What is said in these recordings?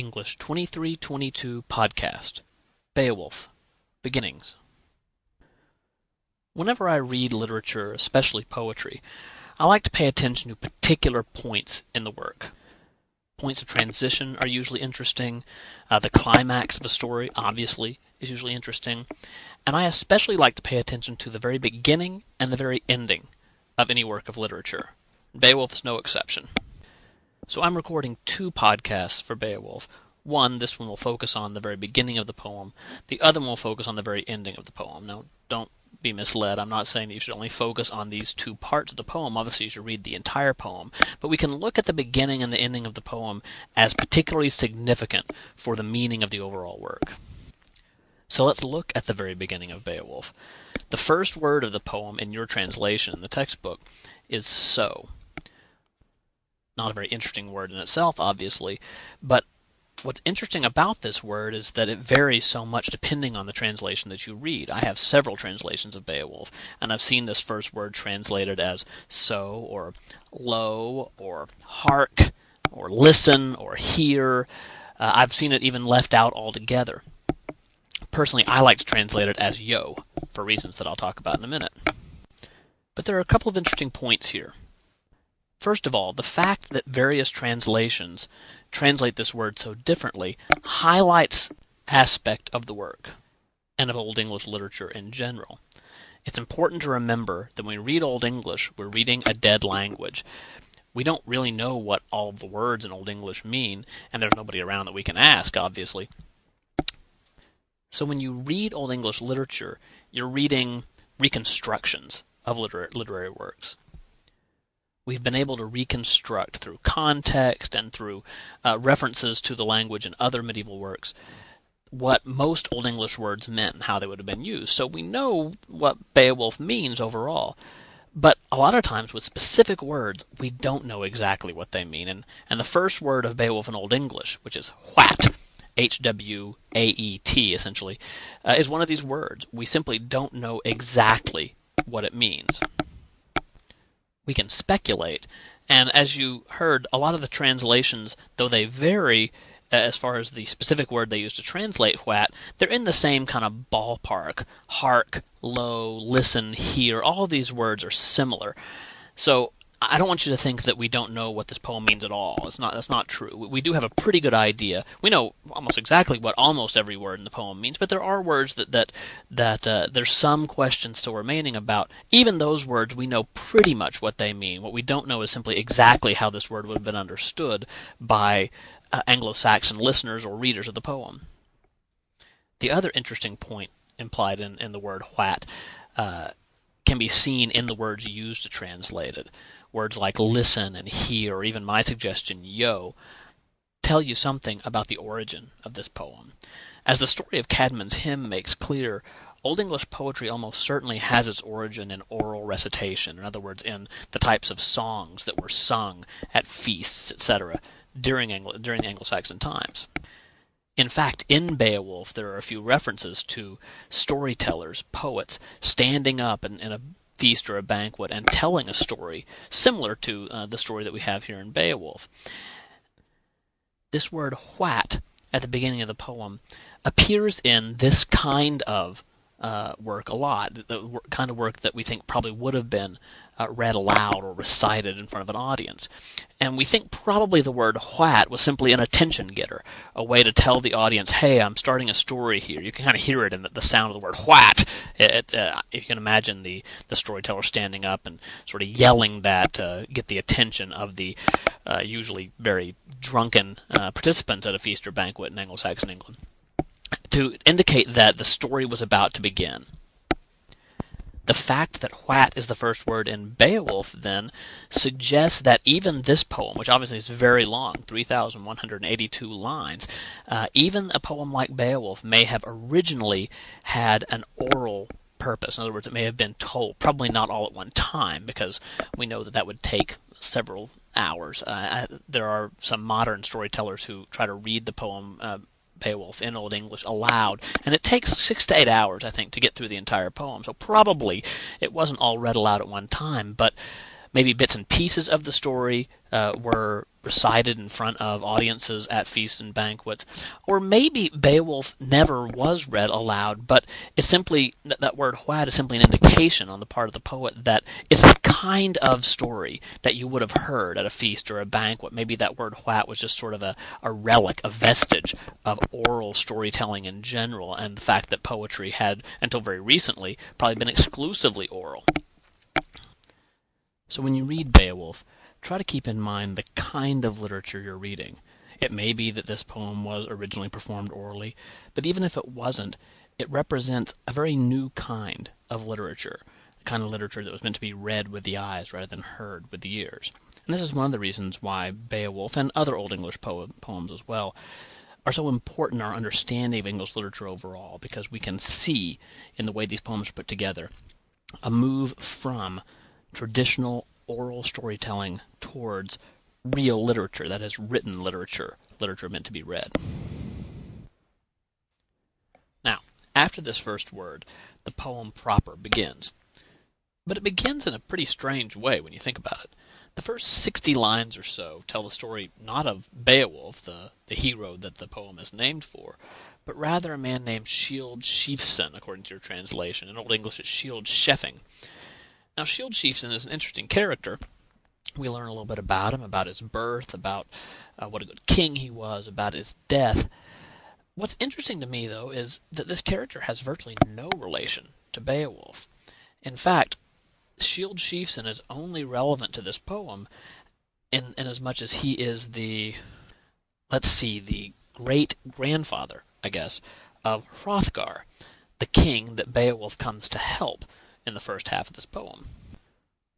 English 2322 podcast, Beowulf, Beginnings. Whenever I read literature, especially poetry, I like to pay attention to particular points in the work. Points of transition are usually interesting. The climax of a story, obviously, is usually interesting. And I especially like to pay attention to the very beginning and the very ending of any work of literature. Beowulf is no exception. So I'm recording two podcasts for Beowulf. This one will focus on the very beginning of the poem. The other one will focus on the very ending of the poem. Now, don't be misled. I'm not saying that you should only focus on these two parts of the poem. Obviously, you should read the entire poem. But we can look at the beginning and the ending of the poem as particularly significant for the meaning of the overall work. So let's look at the very beginning of Beowulf. The first word of the poem in your translation, in the textbook, is so. Not a very interesting word in itself, obviously, but what's interesting about this word is that it varies so much depending on the translation that you read. I have several translations of Beowulf, and I've seen this first word translated as so, or lo, or hark, or listen, or hear. I've seen it even left out altogether. Personally, I like to translate it as yo, for reasons that I'll talk about in a minute. But there are a couple of interesting points here. First of all, the fact that various translations translate this word so differently highlights aspect of the work and of Old English literature in general. It's important to remember that when we read Old English, we're reading a dead language. We don't really know what all of the words in Old English mean, and there's nobody around that we can ask, obviously. So when you read Old English literature, you're reading reconstructions of literary works. We've been able to reconstruct through context and through references to the language in other medieval works what most Old English words meant and how they would have been used. So we know what Beowulf means overall. But a lot of times with specific words, we don't know exactly what they mean. And the first word of Beowulf in Old English, which is hwat, H-W-A-E-T essentially, is one of these words. We simply don't know exactly what it means. We can speculate, and as you heard, a lot of the translations, though they vary as far as the specific word they use to translate hwat, they're in the same kind of ballpark. Hark, lo, listen, hear, all of these words are similar. So I don't want you to think that we don't know what this poem means at all. That's not true. We do have a pretty good idea. We know almost exactly what almost every word in the poem means, but there are words that there's some questions still remaining about. Even those words, we know pretty much what they mean. What we don't know is simply exactly how this word would have been understood by Anglo-Saxon listeners or readers of the poem. The other interesting point implied in the word hwat can be seen in the words used to translate it. Words like listen and hear, or even my suggestion, yo, tell you something about the origin of this poem. As the story of Caedmon's hymn makes clear, Old English poetry almost certainly has its origin in oral recitation, in other words, in the types of songs that were sung at feasts, etc., during the Anglo-Saxon times. In fact, in Beowulf, there are a few references to storytellers, poets, standing up in a feast or a banquet and telling a story similar to the story that we have here in Beowulf. This word hwat at the beginning of the poem appears in this kind of work a lot, the kind of work that we think probably would have been read aloud or recited in front of an audience. And we think probably the word hwat was simply an attention getter, a way to tell the audience, hey, I'm starting a story here. You can kind of hear it in the sound of the word hwat. You can imagine the storyteller standing up and sort of yelling that to get the attention of the usually very drunken participants at a feast or banquet in Anglo-Saxon England, to indicate that the story was about to begin. The fact that hwat is the first word in Beowulf, then, suggests that even this poem, which obviously is very long, 3,182 lines, even a poem like Beowulf may have originally had an oral purpose. In other words, it may have been told, probably not all at one time, because we know that would take several hours. There are some modern storytellers who try to read the poem Beowulf in Old English aloud, and it takes 6 to 8 hours, I think, to get through the entire poem. So probably it wasn't all read aloud at one time, but Maybe bits and pieces of the story were recited in front of audiences at feasts and banquets. Or maybe Beowulf never was read aloud, but it's simply that word "what" is simply an indication on the part of the poet that it's the kind of story that you would have heard at a feast or a banquet. Maybe that word "what" was just sort of a relic, a vestige of oral storytelling in general, and the fact that poetry had, until very recently, probably been exclusively oral. So when you read Beowulf, try to keep in mind the kind of literature you're reading. It may be that this poem was originally performed orally, but even if it wasn't, it represents a very new kind of literature, a kind of literature that was meant to be read with the eyes rather than heard with the ears. And this is one of the reasons why Beowulf, and other Old English poems as well, are so important in our understanding of English literature overall, because we can see in the way these poems are put together a move from traditional oral storytelling towards real literature, that is, written literature, literature meant to be read. Now, after this first word, the poem proper begins. But it begins in a pretty strange way when you think about it. The first 60 lines or so tell the story not of Beowulf, the hero that the poem is named for, but rather a man named Shield Sheafson, according to your translation. In Old English, it's Scyld Scefing. Now, Shield Sheafson is an interesting character. We learn a little bit about him, about his birth, about what a good king he was, about his death. What's interesting to me, though, is that this character has virtually no relation to Beowulf. In fact, Shield Sheafson is only relevant to this poem in as much as he is the great-grandfather, I guess, of Hrothgar, the king that Beowulf comes to help in the first half of this poem.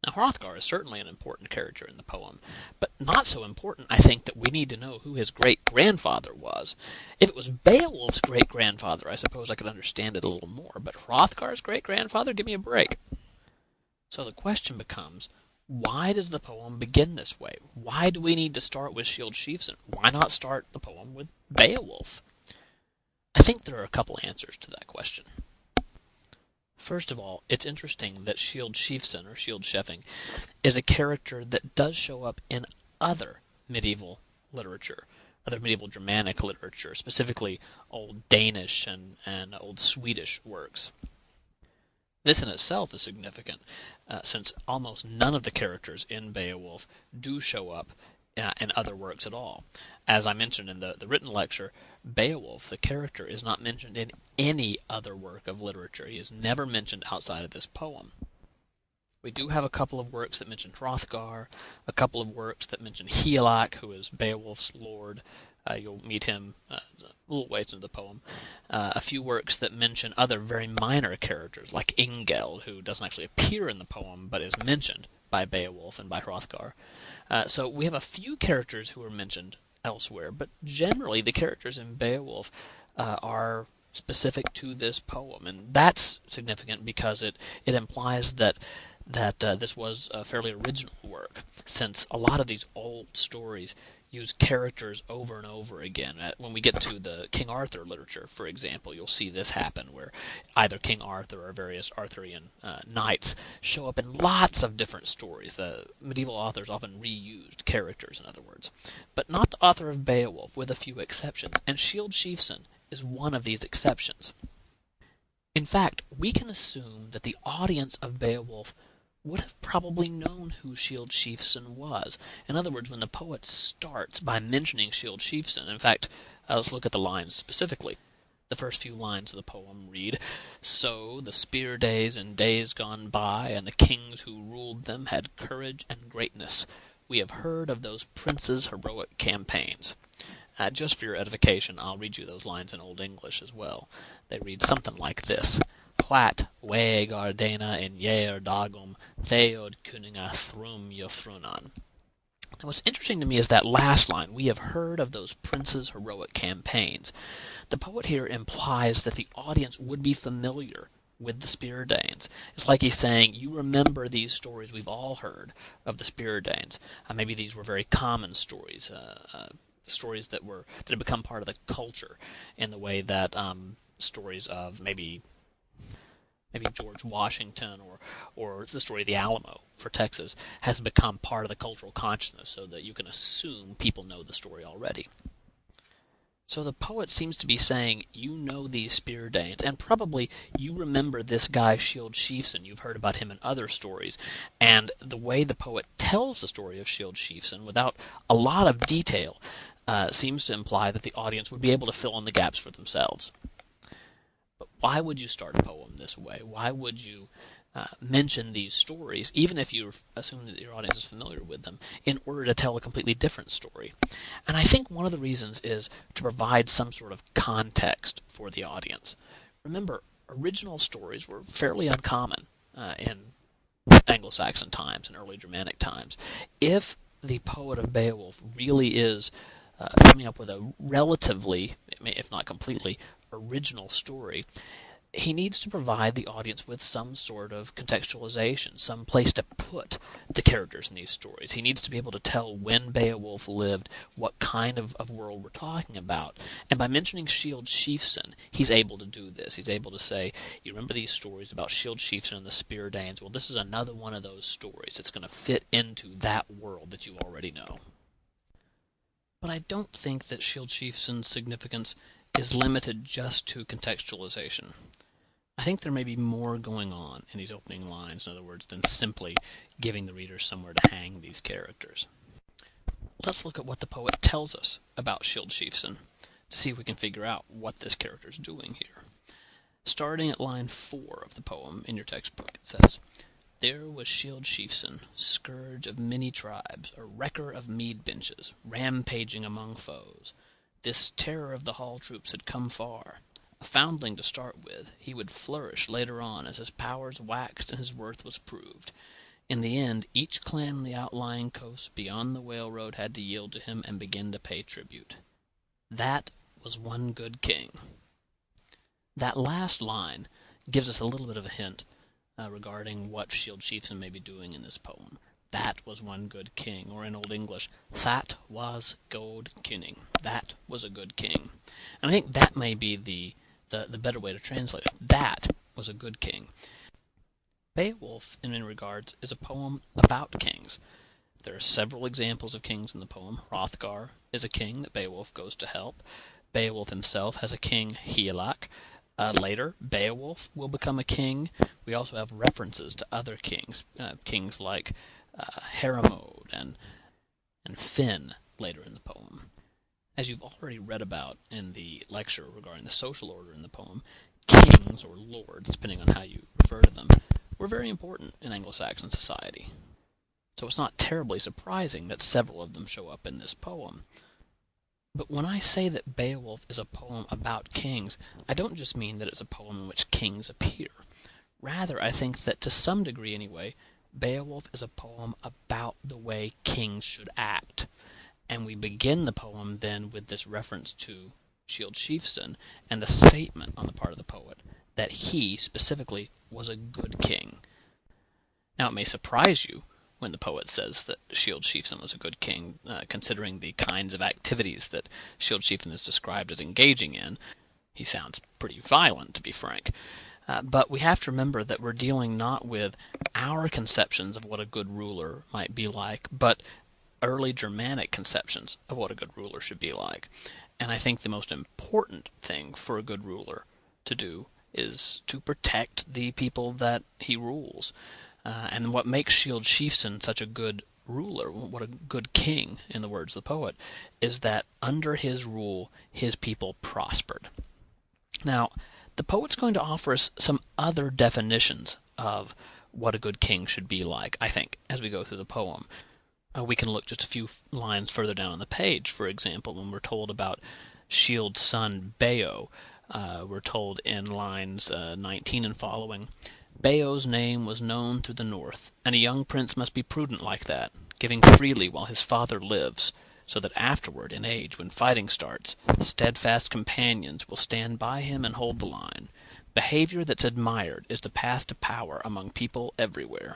Now, Hrothgar is certainly an important character in the poem, but not so important, I think, that we need to know who his great-grandfather was. If it was Beowulf's great-grandfather, I suppose I could understand it a little more, but Hrothgar's great-grandfather? Give me a break. So the question becomes, why does the poem begin this way? Why do we need to start with Shield Sheafson? Why not start the poem with Beowulf? I think there are a couple answers to that question. First of all, it's interesting that Shield Sheafson, or Shield Scefing, is a character that does show up in other medieval literature, other medieval Germanic literature, specifically Old Danish and Old Swedish works. This in itself is significant, since almost none of the characters in Beowulf do show up in other works at all. As I mentioned in the written lecture, Beowulf, the character, is not mentioned in any other work of literature. He is never mentioned outside of this poem. We do have a couple of works that mention Hrothgar, a couple of works that mention Hygelac, who is Beowulf's lord. You'll meet him a little ways into the poem. A few works that mention other very minor characters, like Ingeld, who doesn't actually appear in the poem, but is mentioned by Beowulf and by Hrothgar. So we have a few characters who are mentioned elsewhere, but generally the characters in Beowulf are specific to this poem, and that's significant because it implies that this was a fairly original work, since a lot of these old stories use characters over and over again. When we get to the King Arthur literature, for example, you'll see this happen, where either King Arthur or various Arthurian knights show up in lots of different stories. The medieval authors often reused characters, in other words, but not the author of Beowulf, with a few exceptions, and Shield Sheafson is one of these exceptions. In fact, we can assume that the audience of Beowulf would have probably known who Shield Sheafson was. In other words, when the poet starts by mentioning Shield Sheafson, in fact, let's look at the lines specifically. The first few lines of the poem read, "So the spear days and days gone by, and the kings who ruled them had courage and greatness. We have heard of those princes' heroic campaigns." Just for your edification, I'll read you those lines in Old English as well. They read something like this. What weg ardena in yeer dagum theod kuninga thrum jofrunan. Now, what's interesting to me is that last line, "We have heard of those princes' heroic campaigns." The poet here implies that the audience would be familiar with the Spear Danes. It's like he's saying, you remember these stories we've all heard of the Spear Danes. Maybe these were very common stories, stories that had become part of the culture in the way that stories of maybe maybe George Washington or the story of the Alamo for Texas has become part of the cultural consciousness so that you can assume people know the story already. So the poet seems to be saying, you know these spear Danes, and probably you remember this guy Shield Sheafson. You've heard about him in other stories. And the way the poet tells the story of Shield Sheafson, without a lot of detail, seems to imply that the audience would be able to fill in the gaps for themselves. But why would you start a poem this way? Why would you mention these stories, even if you assume that your audience is familiar with them, in order to tell a completely different story? And I think one of the reasons is to provide some sort of context for the audience. Remember, original stories were fairly uncommon in Anglo-Saxon times and early Germanic times. If the poet of Beowulf really is coming up with a relatively, if not completely, original story, he needs to provide the audience with some sort of contextualization, some place to put the characters in these stories. He needs to be able to tell when Beowulf lived, what kind of world we're talking about. And by mentioning Shield Sheafson, he's able to do this. He's able to say, you remember these stories about Shield Sheafson and the Spear Danes? Well, this is another one of those stories. It's going to fit into that world that you already know. But I don't think that Shield Sheafson's significance is limited just to contextualization. I think there may be more going on in these opening lines, in other words, than simply giving the reader somewhere to hang these characters. Let's look at what the poet tells us about Shield Sheafson to see if we can figure out what this character is doing here. Starting at line 4 of the poem in your textbook, it says, "There was Shield Sheafson, scourge of many tribes, a wrecker of mead benches, rampaging among foes. This terror of the hall troops had come far. A foundling to start with, he would flourish later on as his powers waxed and his worth was proved. In the end, each clan on the outlying coasts beyond the whale road had to yield to him and begin to pay tribute. That was one good king." That last line gives us a little bit of a hint regarding what Shield Sheafson may be doing in this poem. That was one good king, or in Old English, that was god king. That was a good king. And I think that may be the better way to translate it. That was a good king. Beowulf, in many regards, is a poem about kings. There are several examples of kings in the poem. Hrothgar is a king that Beowulf goes to help. Beowulf himself has a king, Hygelac. Later, Beowulf will become a king. We also have references to other kings, kings like Hermod and Finn later in the poem. As you've already read about in the lecture regarding the social order in the poem, kings, or lords, depending on how you refer to them, were very important in Anglo-Saxon society. So it's not terribly surprising that several of them show up in this poem. But when I say that Beowulf is a poem about kings, I don't just mean that it's a poem in which kings appear. Rather, I think that to some degree anyway, Beowulf is a poem about the way kings should act. And we begin the poem then with this reference to Shield Sheafson and the statement on the part of the poet that he, specifically, was a good king. Now, it may surprise you when the poet says that Shield Sheafson was a good king, considering the kinds of activities that Shield Sheafson is described as engaging in. He sounds pretty violent, to be frank. But we have to remember that we're dealing not with our conceptions of what a good ruler might be like, but early Germanic conceptions of what a good ruler should be like. And I think the most important thing for a good ruler to do is to protect the people that he rules. And what makes Shield Sheafson such a good ruler, what a good king, in the words of the poet, is that under his rule, his people prospered. Now, the poet's going to offer us some other definitions of what a good king should be like, I think, as we go through the poem. We can look just a few lines further down on the page, for example, when we're told about Shield's son, Beow. We're told in lines 19 and following, "Beow's name was known through the north, and a young prince must be prudent like that, giving freely while his father lives, so that afterward, in age, when fighting starts, steadfast companions will stand by him and hold the line. Behavior that's admired is the path to power among people everywhere."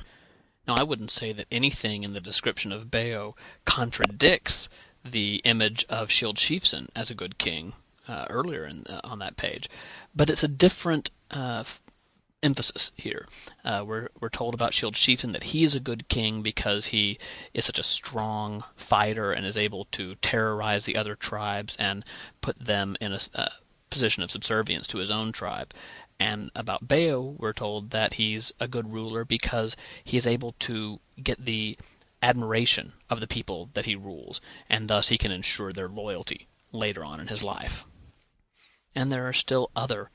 Now, I wouldn't say that anything in the description of Beow contradicts the image of Shield Sheafson as a good king earlier on that page, but it's a different emphasis here. We're told about Shield Sheafson that he is a good king because he is such a strong fighter and is able to terrorize the other tribes and put them in a position of subservience to his own tribe. And about Beo, we're told that he's a good ruler because he is able to get the admiration of the people that he rules, and thus he can ensure their loyalty later on in his life. And there are still other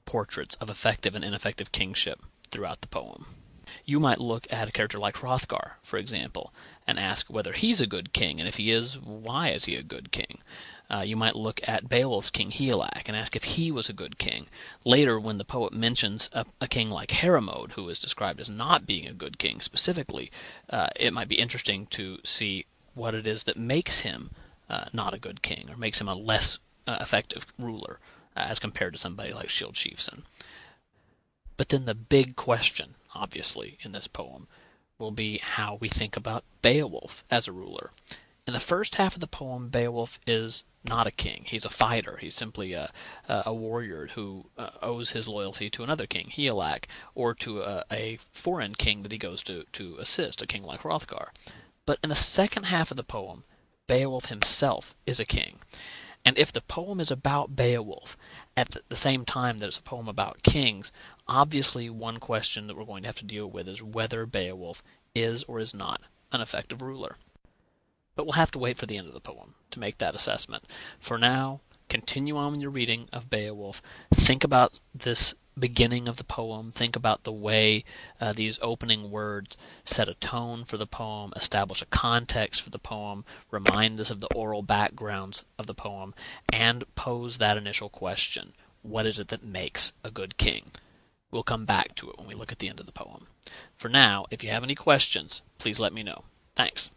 portraits of effective and ineffective kingship throughout the poem. You might look at a character like Hrothgar, for example, and ask whether he's a good king, and if he is, why is he a good king? You might look at Beowulf's king Hygelac and ask if he was a good king. Later, when the poet mentions a king like Heremod, who is described as not being a good king specifically, it might be interesting to see what it is that makes him not a good king, or makes him a less effective ruler as compared to somebody like Shield Sheafson. But then the big question, obviously, in this poem will be how we think about Beowulf as a ruler. In the first half of the poem, Beowulf is not a king. He's a fighter. He's simply a warrior who owes his loyalty to another king, Hygelac, or to a foreign king that he goes to assist, a king like Hrothgar. But in the second half of the poem, Beowulf himself is a king. And if the poem is about Beowulf at the same time that it's a poem about kings, obviously one question that we're going to have to deal with is whether Beowulf is or is not an effective ruler. But we'll have to wait for the end of the poem to make that assessment. For now, continue on with your reading of Beowulf. Think about this beginning of the poem. Think about the way these opening words set a tone for the poem, establish a context for the poem, remind us of the oral backgrounds of the poem, and pose that initial question. What is it that makes a good king? We'll come back to it when we look at the end of the poem. For now, if you have any questions, please let me know. Thanks.